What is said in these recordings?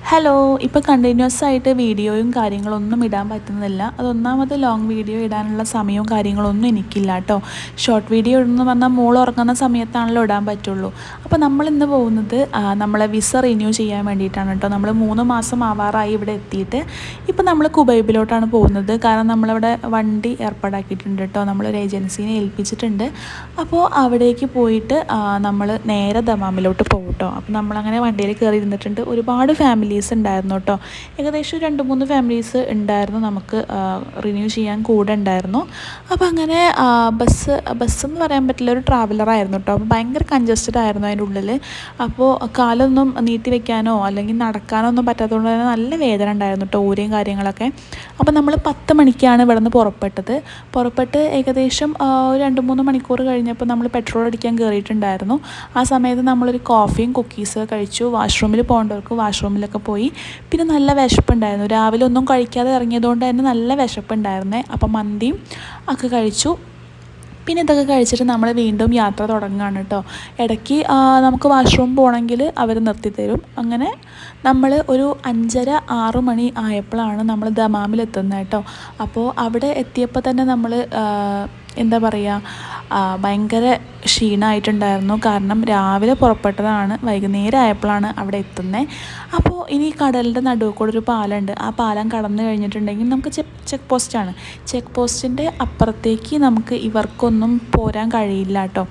Hello, ഇപ്പോൾ continuous ആയിട്ട് വീഡിയോയും കാര്യങ്ങളൊന്നും ഇടാൻ പറ്റുന്നില്ല. അതൊന്നാമത് ലോങ് വീഡിയോ ഇടാനുള്ള സമയവും കാര്യങ്ങളൊന്നും എനിക്കില്ല കേട്ടോ. ഷോർട്ട് വീഡിയോ ഇടുന്നു പറഞ്ഞാൽ മോൾ ഉറങ്ങുന്ന സമയത്താണല്ലോ ഇടാൻ പറ്റുള്ളൂ. അപ്പോൾ നമ്മളിന്ന് പോകുന്നത് നമ്മളെ വിസ റിന്യൂ ചെയ്യാൻ വേണ്ടിയിട്ടാണ് കേട്ടോ. നമ്മൾ 3 മാസം ആവാറായി ഇവിടെ എത്തിയിട്ട്. ഇപ്പോൾ നമ്മൾ കുബൈബിലോട്ടാണ് പോകുന്നത്. കാരണം നമ്മളിവിടെ വണ്ടി ഏർപ്പാടാക്കിയിട്ടുണ്ട് കേട്ടോ. നമ്മളൊരു ഏജൻസീനെ ഏൽപ്പിച്ചിട്ടുണ്ട്. അപ്പോൾ അവിടേക്ക് പോയിട്ട് നമ്മൾ നേരെ ദമാമിലോട്ട് പോകും കേട്ടോ. അപ്പോൾ നമ്മളങ്ങനെ വണ്ടിയിൽ കയറി ഇരുന്നിട്ടുണ്ട്. ഒരുപാട് ഫാമിലീസ് ഉണ്ടായിരുന്നു കേട്ടോ. ഏകദേശം 2-3 ഫാമിലീസ് ഉണ്ടായിരുന്നു നമുക്ക് റിന്യൂ ചെയ്യാൻ കൂടെ ഉണ്ടായിരുന്നു. അപ്പോൾ അങ്ങനെ ബസ് എന്ന് പറയാൻ പറ്റില്ല, ഒരു ട്രാവലറായിരുന്നു കേട്ടോ. അപ്പോൾ ഭയങ്കര കൺജസ്റ്റഡ് ആയിരുന്നു അതിൻ്റെ ഉള്ളിൽ. അപ്പോൾ കാലൊന്നും നീട്ടി വെക്കാനോ അല്ലെങ്കിൽ നടക്കാനോ ഒന്നും പറ്റാത്തതുകൊണ്ട് തന്നെ നല്ല വേദന ഉണ്ടായിരുന്നു കേട്ടോ, ഊരയും കാര്യങ്ങളൊക്കെ. അപ്പോൾ നമ്മൾ 10 മണിക്കാണ് ഇവിടെ നിന്ന് പുറപ്പെട്ട് ഏകദേശം 2-3 മണിക്കൂർ കഴിഞ്ഞപ്പോൾ നമ്മൾ പെട്രോൾ അടിക്കാൻ കയറിയിട്ടുണ്ടായിരുന്നു. ആ സമയത്ത് നമ്മളൊരു കോഫിയും കുക്കീസ് കഴിച്ചു. വാഷ്റൂമിൽ പോകേണ്ടവർക്ക് വാഷ്റൂമിലൊക്കെ പോയി. പിന്നെ നല്ല വിശപ്പുണ്ടായിരുന്നു. രാവിലെ ഒന്നും കഴിക്കാതെ ഇറങ്ങിയതുകൊണ്ട് തന്നെ നല്ല വിശപ്പുണ്ടായിരുന്നേ. അപ്പം മന്തിയും ഒക്കെ കഴിച്ചു. പിന്നെ ഇതൊക്കെ കഴിച്ചിട്ട് നമ്മൾ വീണ്ടും യാത്ര തുടങ്ങുകയാണ് കേട്ടോ. ഇടയ്ക്ക് നമുക്ക് വാഷ്റൂം പോകണമെങ്കിൽ അവർ നിർത്തിത്തരും. അങ്ങനെ നമ്മൾ ഒരു 5:30-6 മണി ആയപ്പോഴാണ് നമ്മൾ ദമാമിലെത്തുന്നത് കേട്ടോ. അപ്പോൾ അവിടെ എത്തിയപ്പോൾ തന്നെ നമ്മൾ എന്താ പറയുക, ഭയങ്കര ക്ഷീണമായിട്ടുണ്ടായിരുന്നു. കാരണം രാവിലെ പുറപ്പെട്ടതാണ്, വൈകുന്നേരം ആയപ്പോഴാണ് അവിടെ എത്തുന്നത്. അപ്പോൾ ഇനി കടലിൻ്റെ നടുവ് കൂടെ ഒരു പാലമുണ്ട്. ആ പാലം കടന്നു കഴിഞ്ഞിട്ടുണ്ടെങ്കിൽ നമുക്ക് ചെക്ക് പോസ്റ്റാണ്. ചെക്ക് പോസ്റ്റിൻ്റെ അപ്പുറത്തേക്ക് നമുക്ക് ഇവർക്കൊന്നും പോരാൻ കഴിയില്ല കേട്ടോ.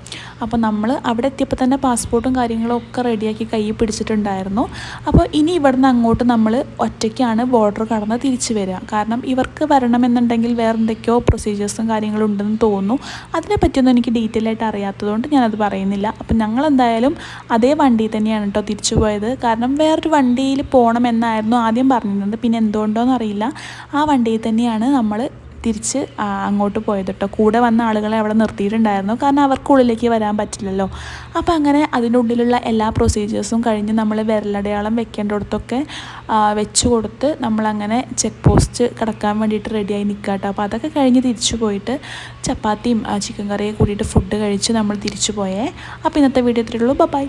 അപ്പോൾ നമ്മൾ അവിടെ എത്തിയപ്പോൾ തന്നെ പാസ്പോർട്ടും കാര്യങ്ങളും ഒക്കെ റെഡിയാക്കി കയ്യിൽ പിടിച്ചിട്ടുണ്ടായിരുന്നു. അപ്പോൾ ഇനി ഇവിടുന്ന് അങ്ങോട്ട് നമ്മൾ ഒറ്റയ്ക്കാണ് ബോർഡർ കടന്ന് തിരിച്ചു വരിക. കാരണം ഇവർക്ക് വരണമെന്നുണ്ടെങ്കിൽ വേറെ എന്തൊക്കെയോ പ്രൊസീജിയേഴ്സും കാര്യങ്ങളും ഉണ്ടെന്ന് തോന്നുന്നു. അതിനെപ്പറ്റിയൊന്നും എനിക്ക് ഡീറ്റെയിൽ ആയിട്ട് അറിയാത്തതുകൊണ്ട് ഞാനത് പറയുന്നില്ല. അപ്പം ഞങ്ങളെന്തായാലും അതേ വണ്ടിയിൽ തന്നെയാണ് കേട്ടോ തിരിച്ചു പോയത്. കാരണം വേറൊരു വണ്ടിയിൽ പോകണമെന്നായിരുന്നു ആദ്യം പറഞ്ഞിരുന്നത്. പിന്നെ എന്തുകൊണ്ടോയെന്ന് അറിയില്ല, ആ വണ്ടിയിൽ തന്നെയാണ് നമ്മൾ തിരിച്ച് അങ്ങോട്ട് പോയത് കേട്ടോ. കൂടെ വന്ന ആളുകളെ അവിടെ നിർത്തിയിട്ടുണ്ടായിരുന്നു, കാരണം അവർക്കുള്ളിലേക്ക് വരാൻ പറ്റില്ലല്ലോ. അപ്പോൾ അങ്ങനെ അതിൻ്റെ ഉള്ളിലുള്ള എല്ലാ പ്രൊസീജിയേഴ്സും കഴിഞ്ഞ് നമ്മൾ വിരലടയാളം വെക്കേണ്ടിടത്തൊക്കെ വെച്ച് കൊടുത്ത് നമ്മളങ്ങനെ ചെക്ക് പോസ്റ്റ് കിടക്കാൻ വേണ്ടിയിട്ട് റെഡിയായി നിൽക്കുക കേട്ടോ. അപ്പോൾ അതൊക്കെ കഴിഞ്ഞ് തിരിച്ചു പോയിട്ട് ചപ്പാത്തിയും ചിക്കൻ കറിയും കൂടിയിട്ട് ഫുഡ് കഴിച്ച് നമ്മൾ തിരിച്ചു പോയേ. അപ്പോൾ ഇന്നത്തെ വീഡിയോ ഇത്രയേ ഉള്ളൂ. ബൈ.